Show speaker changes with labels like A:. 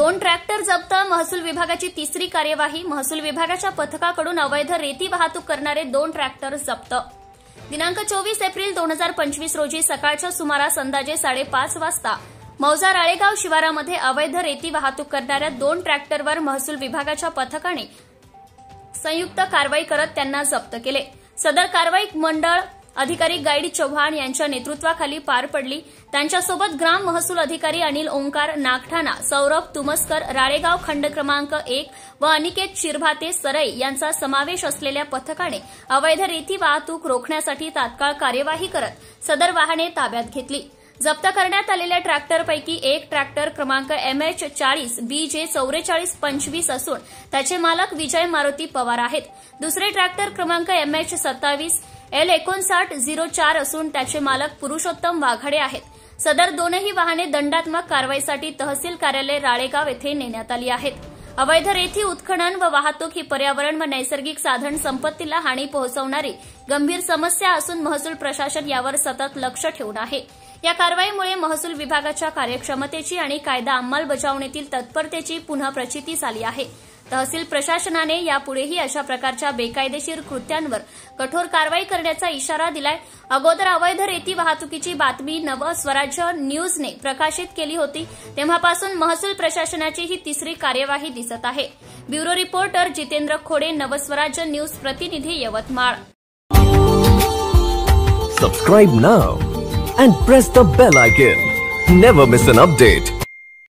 A: 2 tractor जप्त, महसूल विभागाची तिसरी कार्यवाही. महसूल विभागाच्या पथकाकडून अवैध रेती वाहतूक करणारे 2 ट्रॅक्टर जप्त. दिनांक 24 एप्रिल 2025 रोजी सकाळच्या सुमारास अंदाजे 5:30 वाजता मौजा राळेगाव शिवारामध्ये अवैध रेती वाहतूक करणाऱ्या 2 ट्रॅक्टरवर महसूल विभागाच्या पथकाने संयुक्त कारवाई करत त्यांना जप्त केले. सदर कारवाई मंडळ अधिकारी गाईड चव्हाण यांच्या नेतृत्वाखाली पार पडली. त्यांच्यासोबत ग्राम महसूल अधिकारी अनिल ओंकार नागठाणा, सौरभ तुमस्कर राळेगाव खंड क्रमांक 1 व अनिकेत शिरभाते सरई यांचा समावेश असलेल्या पथकाने अवैध रेती वाहतूक रोखण्यासाठी तात्काळ कार्यवाही करत सदर वाहने ताब्यात घेतली. जप्त करण्यात आलेल्या ट्रॅक्टरपैकी एक ट्रॅक्टर क्रमांक MH40 BJ 4425 असून त्याचे मालक विजय मारुती पवार आहेत. दुसरे ट्रॅक्टर क्रमांक MH27 L5904 असून त्याचे मालक पुरुषोत्तम वाघाडे आहेत. सदर दोनही वाहने दंडात्मक कारवाईसाठी तहसील कार्यालय राळेगाव येथे नेण्यात आली आहेत. अवैध रेती उत्खनन व वाहतूक ही पर्यावरण व नैसर्गिक साधन संपत्तीला हानी पोहोचवणारी गंभीर समस्या असून महसूल प्रशासन यावर सतत लक्ष ठेवून आहे. या कारवाईमुळे महसूल विभागाच्या कार्यक्षमतेची आणि कायदा अंमलबजावणीतील तत्परतेची पुन्हा प्रचिती झाली आहे. तहसील प्रशासनाने यापुढेही अशा प्रकारच्या बेकायदेशीर कृत्यांवर कठोर कारवाई करण्याचा इशारा दिलाय. अगोदर अवैध रेती वाहतुकीची बातमी नव स्वराज्य न्यूजने प्रकाशित केली होती, तेव्हापासून महसूल प्रशासनाची ही तिसरी कार्यवाही दिसत आहे. Bureau reporter Jitendra Khode, Navswarajya news प्रतिनिधी, Yavatmal.
B: Subscribe now and press the bell icon. Never miss an update.